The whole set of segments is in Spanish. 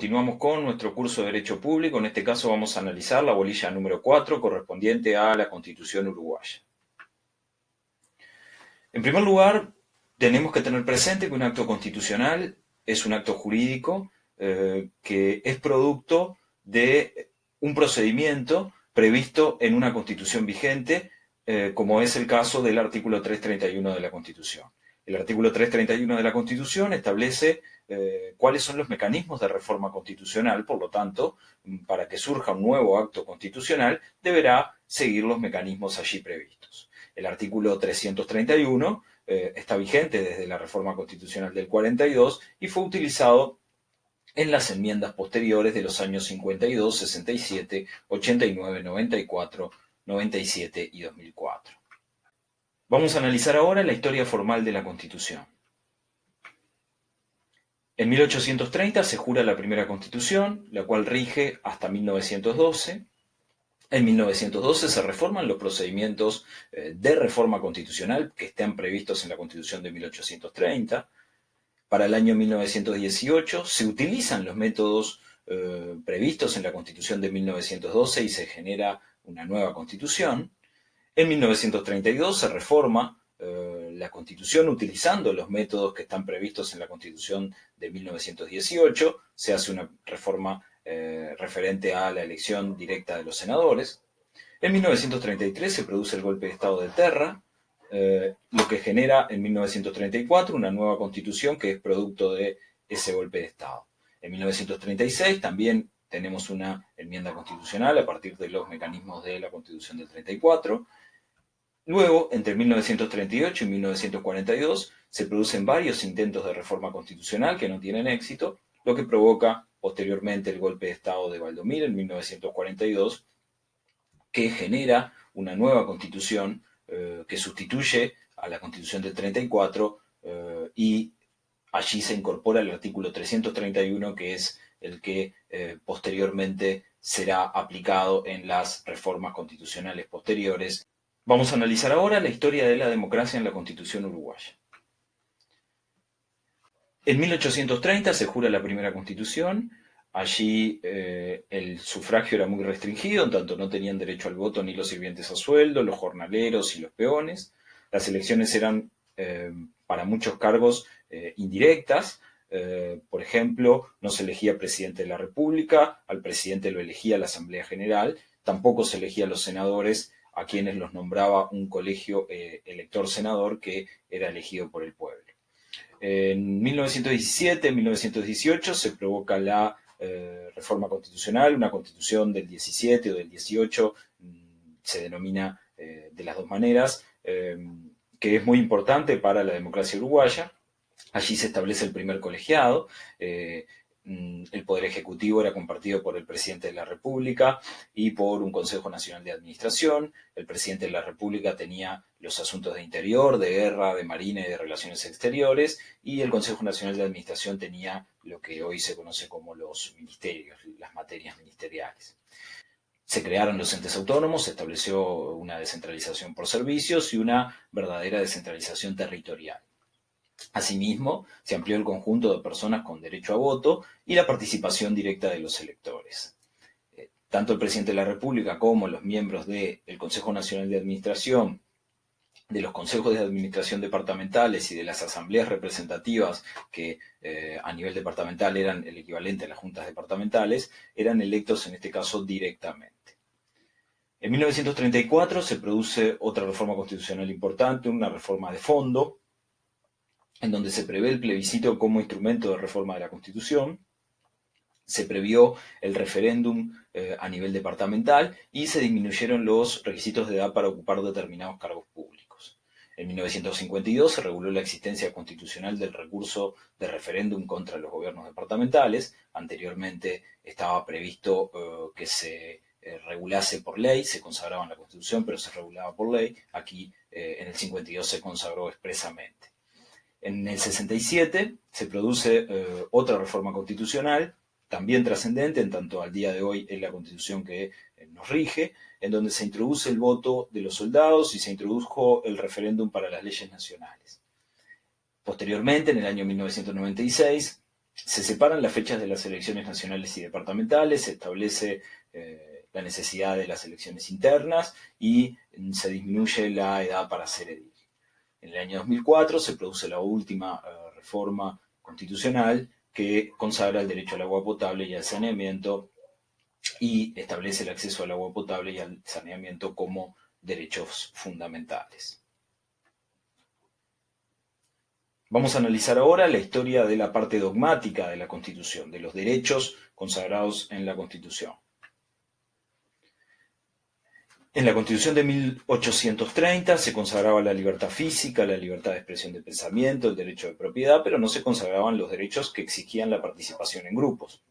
Continuamos con nuestro curso de Derecho Público. En este caso vamos a analizar la bolilla número 4 correspondiente a la Constitución uruguaya. En primer lugar, tenemos que tener presente que un acto constitucional es un acto jurídico que es producto de un procedimiento previsto en una Constitución vigente, como es el caso del artículo 331 de la Constitución. El artículo 331 de la Constitución establece cuáles son los mecanismos de reforma constitucional. Por lo tanto, para que surja un nuevo acto constitucional, deberá seguir los mecanismos allí previstos. El artículo 331 está vigente desde la reforma constitucional del 42 y fue utilizado en las enmiendas posteriores de los años 52, 67, 89, 94, 97 y 2004. Vamos a analizar ahora la historia formal de la Constitución. En 1830 se jura la primera Constitución, la cual rige hasta 1912. En 1912 se reforman los procedimientos de reforma constitucional que estén previstos en la Constitución de 1830. Para el año 1918 se utilizan los métodos previstos en la Constitución de 1912 y se genera una nueva Constitución. En 1932 se reforma la Constitución utilizando los métodos que están previstos en la Constitución de 1918. Se hace una reforma referente a la elección directa de los senadores. En 1933 se produce el golpe de Estado de Terra, lo que genera en 1934 una nueva Constitución que es producto de ese golpe de Estado. En 1936 también tenemos una enmienda constitucional a partir de los mecanismos de la Constitución del 34. Luego, entre 1938 y 1942, se producen varios intentos de reforma constitucional que no tienen éxito, lo que provoca posteriormente el golpe de Estado de Valdomir en 1942, que genera una nueva constitución que sustituye a la Constitución del 34 y allí se incorpora el artículo 331, que es el que posteriormente será aplicado en las reformas constitucionales posteriores. Vamos a analizar ahora la historia de la democracia en la Constitución uruguaya. En 1830 se jura la primera Constitución. Allí el sufragio era muy restringido, en tanto no tenían derecho al voto ni los sirvientes a sueldo, los jornaleros y los peones. Las elecciones eran para muchos cargos indirectas. Por ejemplo, no se elegía presidente de la República, al presidente lo elegía la Asamblea General, tampoco se elegía a los senadores, a quienes los nombraba un colegio elector-senador que era elegido por el pueblo. En 1917, 1918 se provoca la reforma constitucional, una constitución del 17 o del 18, se denomina de las dos maneras, que es muy importante para la democracia uruguaya. Allí se establece el primer colegiado. El Poder Ejecutivo era compartido por el Presidente de la República y por un Consejo Nacional de Administración. El Presidente de la República tenía los asuntos de Interior, de Guerra, de Marina y de Relaciones Exteriores, y el Consejo Nacional de Administración tenía lo que hoy se conoce como los ministerios, las materias ministeriales. Se crearon los entes autónomos, se estableció una descentralización por servicios y una verdadera descentralización territorial. Asimismo, se amplió el conjunto de personas con derecho a voto y la participación directa de los electores. Tanto el presidente de la República como los miembros del Consejo Nacional de Administración, de los consejos de administración departamentales y de las asambleas representativas que a nivel departamental eran el equivalente a las juntas departamentales, eran electos en este caso directamente. En 1934 se produce otra reforma constitucional importante, una reforma de fondo, en donde se prevé el plebiscito como instrumento de reforma de la Constitución. Se previó el referéndum a nivel departamental y se disminuyeron los requisitos de edad para ocupar determinados cargos públicos. En 1952 se reguló la existencia constitucional del recurso de referéndum contra los gobiernos departamentales. Anteriormente estaba previsto que se regulase por ley, se consagraba en la Constitución, pero se regulaba por ley. Aquí en el 52 se consagró expresamente. En el 67 se produce otra reforma constitucional, también trascendente, en tanto al día de hoy es la Constitución que nos rige, en donde se introduce el voto de los soldados y se introdujo el referéndum para las leyes nacionales. Posteriormente, en el año 1996, Se separan las fechas de las elecciones nacionales y departamentales, se establece la necesidad de las elecciones internas y se disminuye la edad para ser edil. En el año 2004 se produce la última reforma constitucional que consagra el derecho al agua potable y al saneamiento y establece el acceso al agua potable y al saneamiento como derechos fundamentales. Vamos a analizar ahora la historia de la parte dogmática de la Constitución, de los derechos consagrados en la Constitución. En la Constitución de 1830 se consagraba la libertad física, la libertad de expresión de pensamiento, el derecho de propiedad, pero no se consagraban los derechos que exigían la participación en grupos.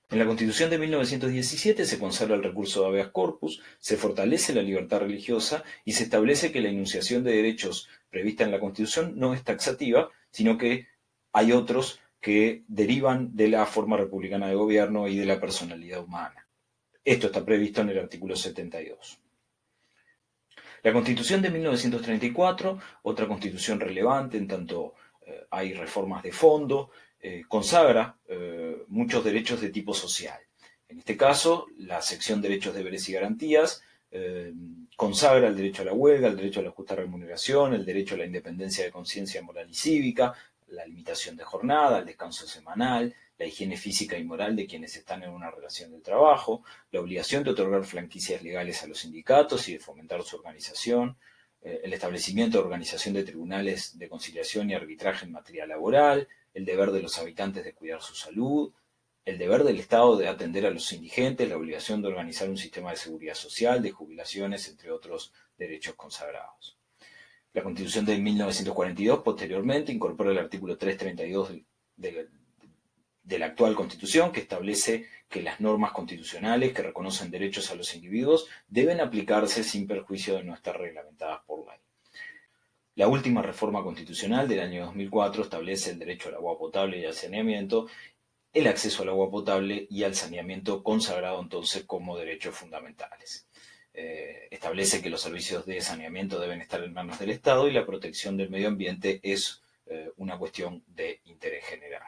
En la Constitución de 1917 se consagra el recurso de habeas corpus, se fortalece la libertad religiosa y se establece que la enunciación de derechos prevista en la Constitución no es taxativa, sino que hay otros que derivan de la forma republicana de gobierno y de la personalidad humana. Esto está previsto en el artículo 72. La Constitución de 1934, otra constitución relevante en tanto hay reformas de fondo, consagra muchos derechos de tipo social. En este caso, la sección Derechos, Deberes y Garantías consagra el derecho a la huelga, el derecho a la justa remuneración, el derecho a la independencia de conciencia moral y cívica, la limitación de jornada, el descanso semanal, la higiene física y moral de quienes están en una relación de trabajo, la obligación de otorgar franquicias legales a los sindicatos y de fomentar su organización, el establecimiento de organización de tribunales de conciliación y arbitraje en materia laboral, el deber de los habitantes de cuidar su salud, el deber del Estado de atender a los indigentes, la obligación de organizar un sistema de seguridad social, de jubilaciones, entre otros derechos consagrados. La Constitución de 1942, posteriormente, incorpora el artículo 332 de la actual Constitución, que establece que las normas constitucionales que reconocen derechos a los individuos deben aplicarse sin perjuicio de no estar reglamentadas por ley. La última reforma constitucional del año 2004 establece el derecho al agua potable y al saneamiento, el acceso al agua potable y al saneamiento consagrado entonces como derechos fundamentales. Establece que los servicios de saneamiento deben estar en manos del Estado y la protección del medio ambiente es una cuestión de interés general.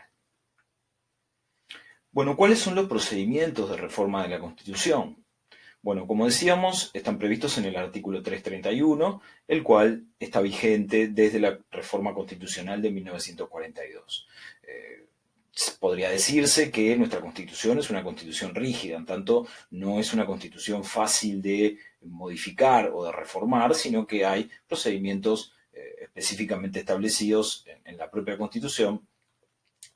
Bueno, ¿cuáles son los procedimientos de reforma de la Constitución? Bueno, como decíamos, están previstos en el artículo 331, el cual está vigente desde la reforma constitucional de 1942. Podría decirse que nuestra Constitución es una Constitución rígida, en tanto no es una Constitución fácil de modificar o de reformar, sino que hay procedimientos específicamente establecidos en la propia Constitución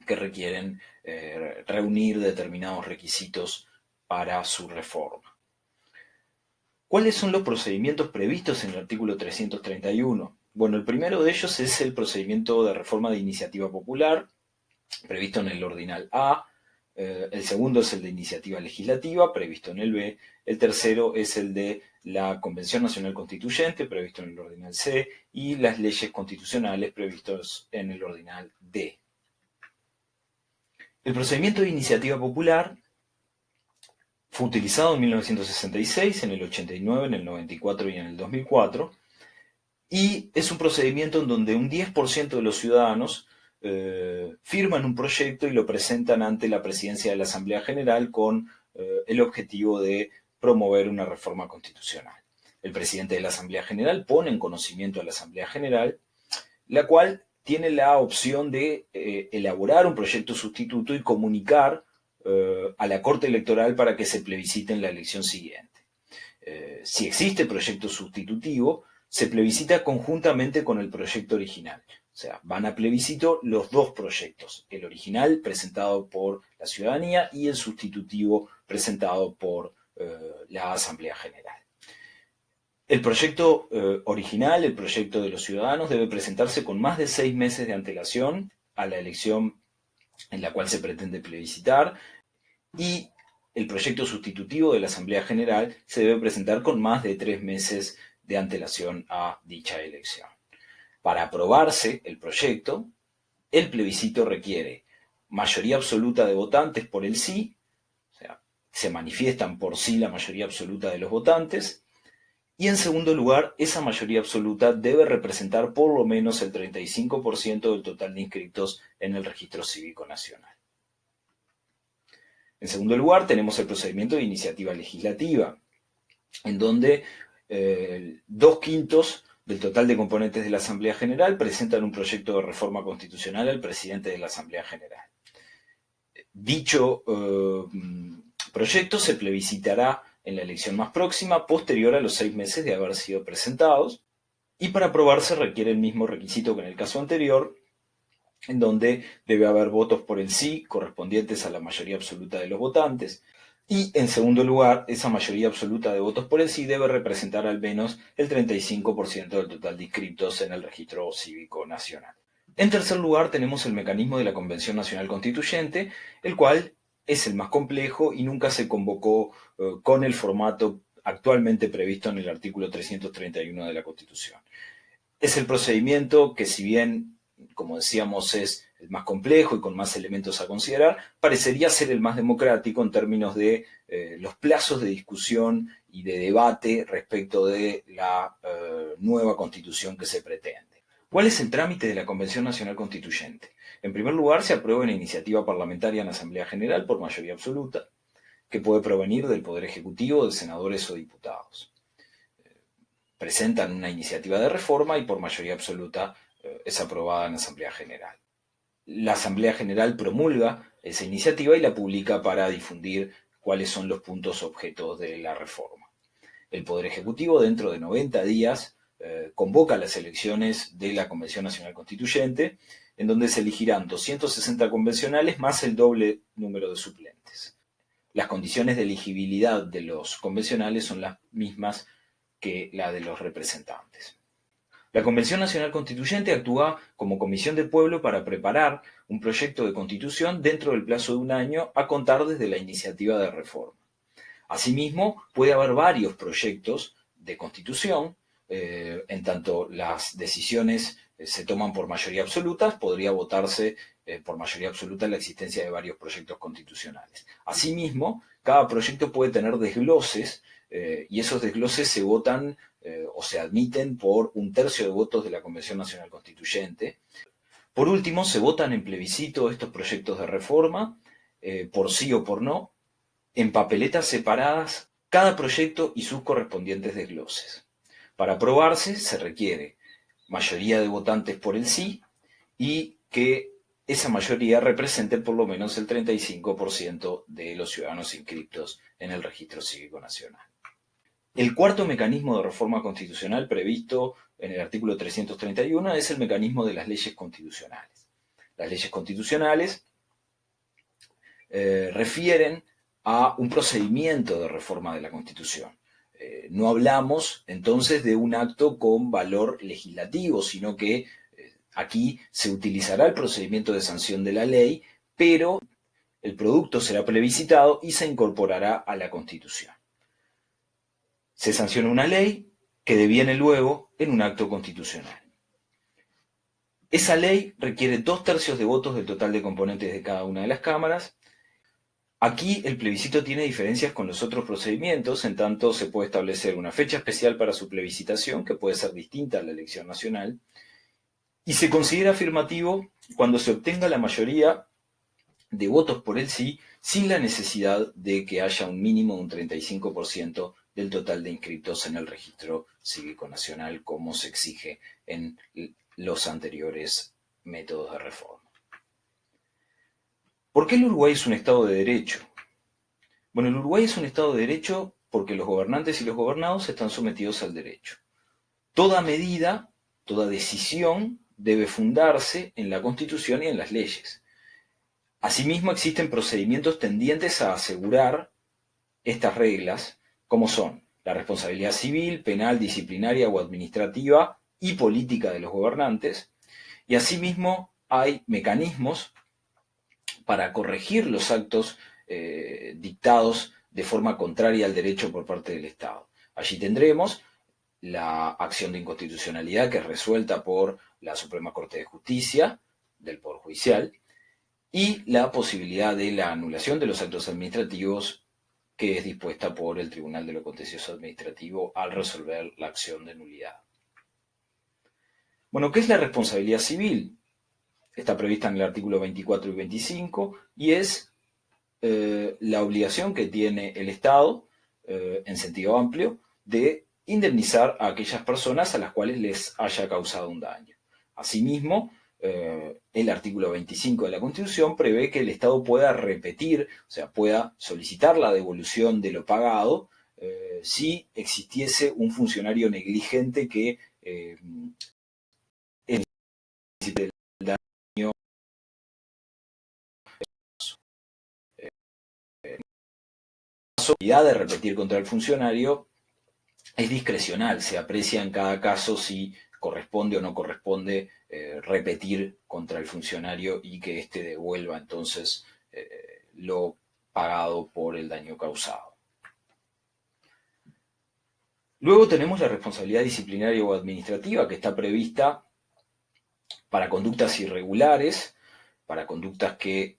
que requieren reunir determinados requisitos para su reforma. ¿Cuáles son los procedimientos previstos en el artículo 331? Bueno, el primero de ellos es el procedimiento de reforma de iniciativa popular, previsto en el ordinal A. El segundo es el de iniciativa legislativa, previsto en el B. El tercero es el de la Convención Nacional Constituyente, previsto en el ordinal C. Y las leyes constitucionales, previstos en el ordinal D. El procedimiento de iniciativa popular fue utilizado en 1966, en el 89, en el 94 y en el 2004, y es un procedimiento en donde un 10% de los ciudadanos firman un proyecto y lo presentan ante la presidencia de la Asamblea General con el objetivo de promover una reforma constitucional. El presidente de la Asamblea General pone en conocimiento a la Asamblea General, la cual tiene la opción de elaborar un proyecto sustituto y comunicar a la Corte Electoral para que se plebiscite en la elección siguiente. Si existe proyecto sustitutivo, se plebiscita conjuntamente con el proyecto original. O sea, van a plebiscito los dos proyectos, el original presentado por la ciudadanía y el sustitutivo presentado por la Asamblea General. El proyecto original, el proyecto de los ciudadanos, debe presentarse con más de 6 meses de antelación a la elección en la cual se pretende plebiscitar, y el proyecto sustitutivo de la Asamblea General se debe presentar con más de 3 meses de antelación a dicha elección. Para aprobarse el proyecto, el plebiscito requiere mayoría absoluta de votantes por el sí, o sea, se manifiestan por sí la mayoría absoluta de los votantes, y en segundo lugar, esa mayoría absoluta debe representar por lo menos el 35% del total de inscritos en el Registro Cívico Nacional. En segundo lugar, tenemos el procedimiento de iniciativa legislativa, en donde 2/5 del total de componentes de la Asamblea General presentan un proyecto de reforma constitucional al presidente de la Asamblea General. Dicho proyecto se plebiscitará en la elección más próxima, posterior a los 6 meses de haber sido presentados, y para aprobarse requiere el mismo requisito que en el caso anterior, en donde debe haber votos por el sí correspondientes a la mayoría absoluta de los votantes, y en segundo lugar, esa mayoría absoluta de votos por el sí debe representar al menos el 35% del total de inscriptos en el registro cívico nacional. En tercer lugar, tenemos el mecanismo de la Convención Nacional Constituyente, el cual es el más complejo y nunca se convocó con el formato actualmente previsto en el artículo 331 de la Constitución. Es el procedimiento que, si bien, como decíamos, es el más complejo y con más elementos a considerar, parecería ser el más democrático en términos de los plazos de discusión y de debate respecto de la nueva Constitución que se pretende. ¿Cuál es el trámite de la Convención Nacional Constituyente? En primer lugar, se aprueba una iniciativa parlamentaria en la Asamblea General por mayoría absoluta, que puede provenir del Poder Ejecutivo, de senadores o diputados. Presentan una iniciativa de reforma y por mayoría absoluta es aprobada en la Asamblea General. La Asamblea General promulga esa iniciativa y la publica para difundir cuáles son los puntos objetos de la reforma. El Poder Ejecutivo, dentro de 90 días, convoca las elecciones de la Convención Nacional Constituyente, en donde se elegirán 260 convencionales más el doble número de suplentes. Las condiciones de elegibilidad de los convencionales son las mismas que la de los representantes. La Convención Nacional Constituyente actúa como comisión del pueblo para preparar un proyecto de constitución dentro del plazo de un año a contar desde la iniciativa de reforma. Asimismo, puede haber varios proyectos de constitución, en tanto las decisiones se toman por mayoría absoluta, podría votarse por mayoría absoluta la existencia de varios proyectos constitucionales. Asimismo, cada proyecto puede tener desgloses y esos desgloses se votan o se admiten por 1/3 de votos de la Convención Nacional Constituyente. Por último, se votan en plebiscito estos proyectos de reforma, por sí o por no, en papeletas separadas cada proyecto y sus correspondientes desgloses. Para aprobarse se requiere mayoría de votantes por el sí y que esa mayoría represente por lo menos el 35% de los ciudadanos inscriptos en el Registro Cívico Nacional. El cuarto mecanismo de reforma constitucional previsto en el artículo 331 es el mecanismo de las leyes constitucionales. Las leyes constitucionales refieren a un procedimiento de reforma de la Constitución. No hablamos entonces de un acto con valor legislativo, sino que aquí se utilizará el procedimiento de sanción de la ley, pero el producto será plebiscitado y se incorporará a la Constitución. Se sanciona una ley que deviene luego en un acto constitucional. Esa ley requiere 2/3 de votos del total de componentes de cada una de las cámaras. Aquí el plebiscito tiene diferencias con los otros procedimientos, en tanto se puede establecer una fecha especial para su plebiscitación, que puede ser distinta a la elección nacional, y se considera afirmativo cuando se obtenga la mayoría de votos por el sí, sin la necesidad de que haya un mínimo de un 35% del total de inscritos en el Registro Cívico Nacional, como se exige en los anteriores métodos de reforma. ¿Por qué el Uruguay es un Estado de Derecho? Bueno, el Uruguay es un Estado de Derecho porque los gobernantes y los gobernados están sometidos al derecho. Toda medida, toda decisión debe fundarse en la Constitución y en las leyes. Asimismo, existen procedimientos tendientes a asegurar estas reglas, como son la responsabilidad civil, penal, disciplinaria o administrativa y política de los gobernantes, y asimismo hay mecanismos para corregir los actos dictados de forma contraria al derecho por parte del Estado. Allí tendremos la acción de inconstitucionalidad que es resuelta por la Suprema Corte de Justicia del Poder Judicial y la posibilidad de la anulación de los actos administrativos que es dispuesta por el Tribunal de lo Contencioso Administrativo al resolver la acción de nulidad. Bueno, ¿qué es la responsabilidad civil? Está prevista en el artículo 24 y 25 y es la obligación que tiene el Estado, en sentido amplio, de indemnizar a aquellas personas a las cuales les haya causado un daño. Asimismo, el artículo 25 de la Constitución prevé que el Estado pueda repetir, o sea, pueda solicitar la devolución de lo pagado si existiese un funcionario negligente que el daño la posibilidad de repetir contra el funcionario es discrecional, se aprecia en cada caso si corresponde o no corresponde repetir contra el funcionario y que éste devuelva entonces lo pagado por el daño causado. Luego tenemos la responsabilidad disciplinaria o administrativa, que está prevista para conductas irregulares, para conductas que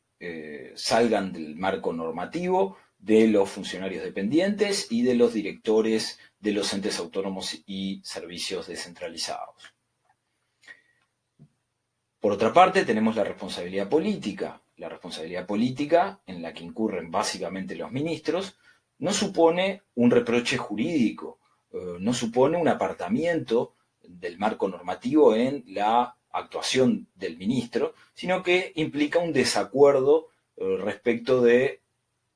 salgan del marco normativo de los funcionarios dependientes y de los directores de los entes autónomos y servicios descentralizados. Por otra parte, tenemos la responsabilidad política. La responsabilidad política, en la que incurren básicamente los ministros, no supone un reproche jurídico, no supone un apartamiento del marco normativo en la actuación del ministro, sino que implica un desacuerdo respecto de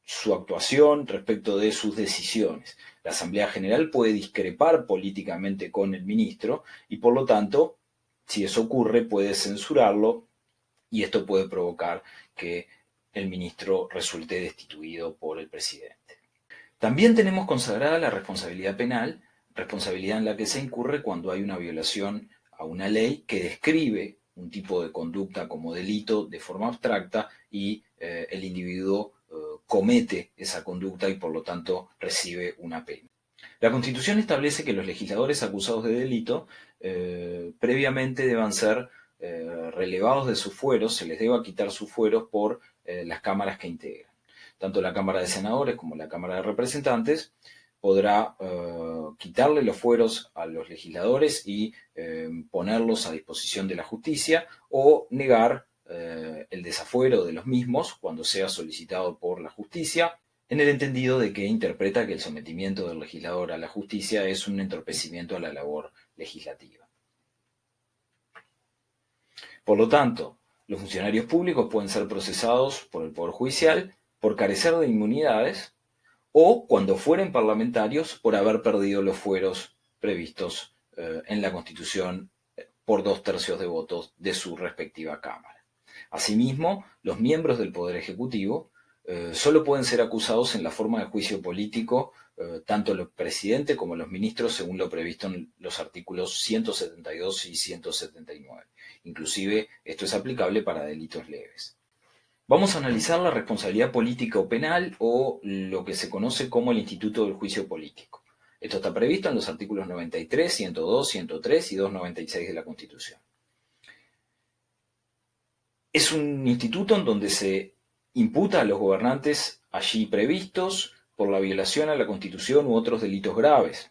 su actuación, respecto de sus decisiones. La Asamblea General puede discrepar políticamente con el ministro y, por lo tanto, si eso ocurre, puede censurarlo y esto puede provocar que el ministro resulte destituido por el presidente. También tenemos consagrada la responsabilidad penal, responsabilidad en la que se incurre cuando hay una violación a una ley que describe un tipo de conducta como delito de forma abstracta y el individuo comete esa conducta y por lo tanto recibe una pena. La Constitución establece que los legisladores acusados de delito previamente deban ser relevados de sus fueros, se les deba quitar sus fueros por las cámaras que integran. Tanto la Cámara de Senadores como la Cámara de Representantes podrá quitarle los fueros a los legisladores y ponerlos a disposición de la justicia o negar el desafuero de los mismos cuando sea solicitado por la justicia, en el entendido de que interpreta que el sometimiento del legislador a la justicia es un entorpecimiento a la labor legislativa. Por lo tanto, los funcionarios públicos pueden ser procesados por el Poder Judicial por carecer de inmunidades o, cuando fueren parlamentarios, por haber perdido los fueros previstos en la Constitución por 2/3 de votos de su respectiva Cámara. Asimismo, los miembros del Poder Ejecutivo solo pueden ser acusados en la forma de juicio político, tanto el presidente como los ministros, según lo previsto en los artículos 172 y 179. Inclusive, esto es aplicable para delitos leves. Vamos a analizar la responsabilidad política o penal, o lo que se conoce como el instituto del juicio político. Esto está previsto en los artículos 93, 102, 103 y 296 de la Constitución. Es un instituto en donde se imputa a los gobernantes allí previstos por la violación a la Constitución u otros delitos graves.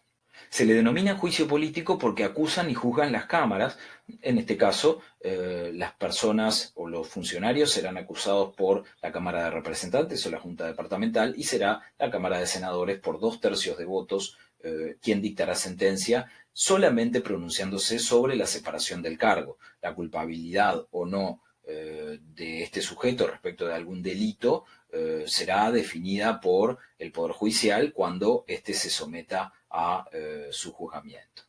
Se le denomina juicio político porque acusan y juzgan las cámaras. En este caso, las personas o los funcionarios serán acusados por la Cámara de Representantes o la Junta Departamental y será la Cámara de Senadores por 2/3 de votos quien dictará sentencia, solamente pronunciándose sobre la separación del cargo. La culpabilidad o no de este sujeto respecto de algún delito será definida por el Poder Judicial cuando éste se someta a su juzgamiento.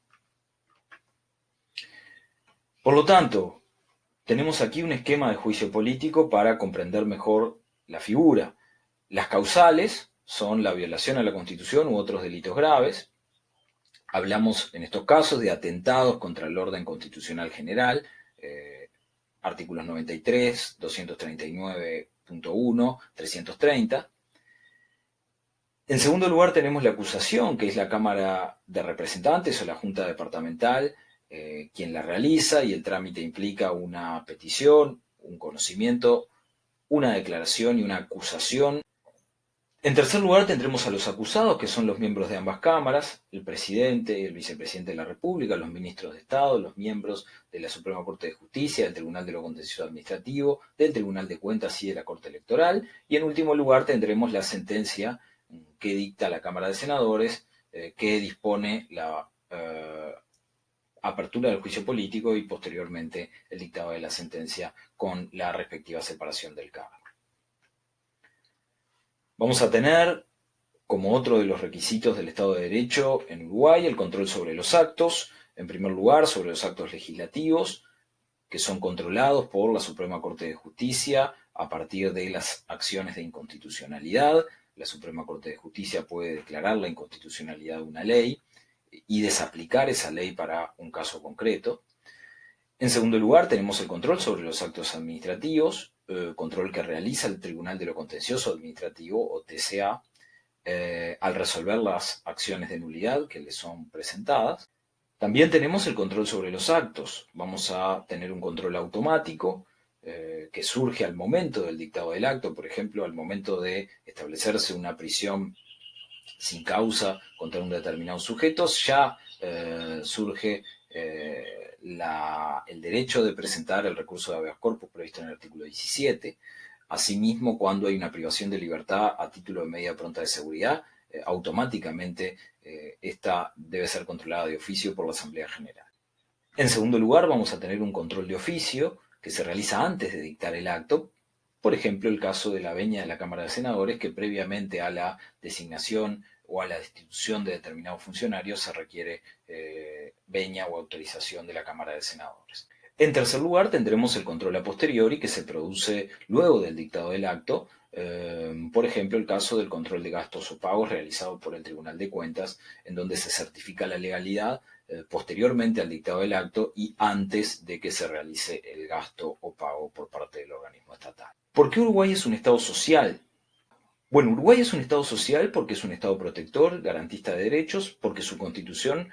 Por lo tanto, tenemos aquí un esquema de juicio político para comprender mejor la figura. Las causales son la violación a la Constitución u otros delitos graves. Hablamos en estos casos de atentados contra el orden constitucional general, artículos 93, 239.1, 330. En segundo lugar tenemos la acusación, que es la Cámara de Representantes o la Junta Departamental, quien la realiza, y el trámite implica una petición, un conocimiento, una declaración y una acusación En tercer lugar tendremos a los acusados, que son los miembros de ambas cámaras, el presidente, el vicepresidente de la República, los ministros de Estado, los miembros de la Suprema Corte de Justicia, del Tribunal de lo Contencioso Administrativo, del Tribunal de Cuentas y de la Corte Electoral. Y en último lugar tendremos la sentencia que dicta la Cámara de Senadores, que dispone la apertura del juicio político y posteriormente el dictado de la sentencia con la respectiva separación del cargo. Vamos a tener, como otro de los requisitos del Estado de Derecho en Uruguay, el control sobre los actos, en primer lugar sobre los actos legislativos, que son controlados por la Suprema Corte de Justicia a partir de las acciones de inconstitucionalidad. La Suprema Corte de Justicia puede declarar la inconstitucionalidad de una ley y desaplicar esa ley para un caso concreto. En segundo lugar, tenemos el control sobre los actos administrativos, control que realiza el Tribunal de lo Contencioso Administrativo, o TCA, al resolver las acciones de nulidad que le son presentadas. También tenemos el control sobre los actos. Vamos a tener un control automático que surge al momento del dictado del acto, por ejemplo, al momento de establecerse una prisión sin causa contra un determinado sujeto, ya surge el derecho de presentar el recurso de habeas corpus previsto en el artículo 17. Asimismo, cuando hay una privación de libertad a título de medida pronta de seguridad, automáticamente esta debe ser controlada de oficio por la Asamblea General. En segundo lugar, vamos a tener un control de oficio que se realiza antes de dictar el acto. Por ejemplo, el caso de la venia de la Cámara de Senadores, que previamente a la designación o a la destitución de determinados funcionarios se requiere venia o autorización de la Cámara de Senadores. En tercer lugar, tendremos el control a posteriori, que se produce luego del dictado del acto. Por ejemplo, el caso del control de gastos o pagos realizado por el Tribunal de Cuentas, en donde se certifica la legalidad posteriormente al dictado del acto y antes de que se realice el gasto o pago por parte del organismo estatal. ¿Por qué Uruguay es un Estado social? Bueno, Uruguay es un Estado social porque es un Estado protector, garantista de derechos, porque su Constitución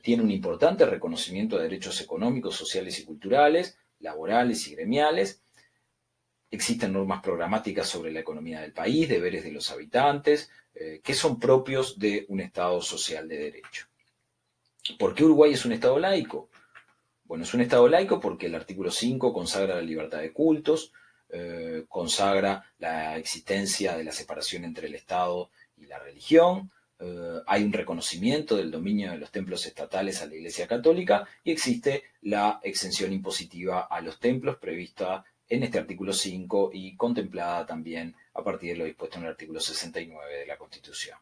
tiene un importante reconocimiento de derechos económicos, sociales y culturales, laborales y gremiales. Existen normas programáticas sobre la economía del país, deberes de los habitantes, que son propios de un Estado social de derecho. ¿Por qué Uruguay es un Estado laico? Bueno, es un Estado laico porque el artículo 5 consagra la libertad de cultos, consagra la existencia de la separación entre el Estado y la religión, hay un reconocimiento del dominio de los templos estatales a la Iglesia Católica y existe la exención impositiva a los templos prevista en este artículo 5 y contemplada también a partir de lo dispuesto en el artículo 69 de la Constitución.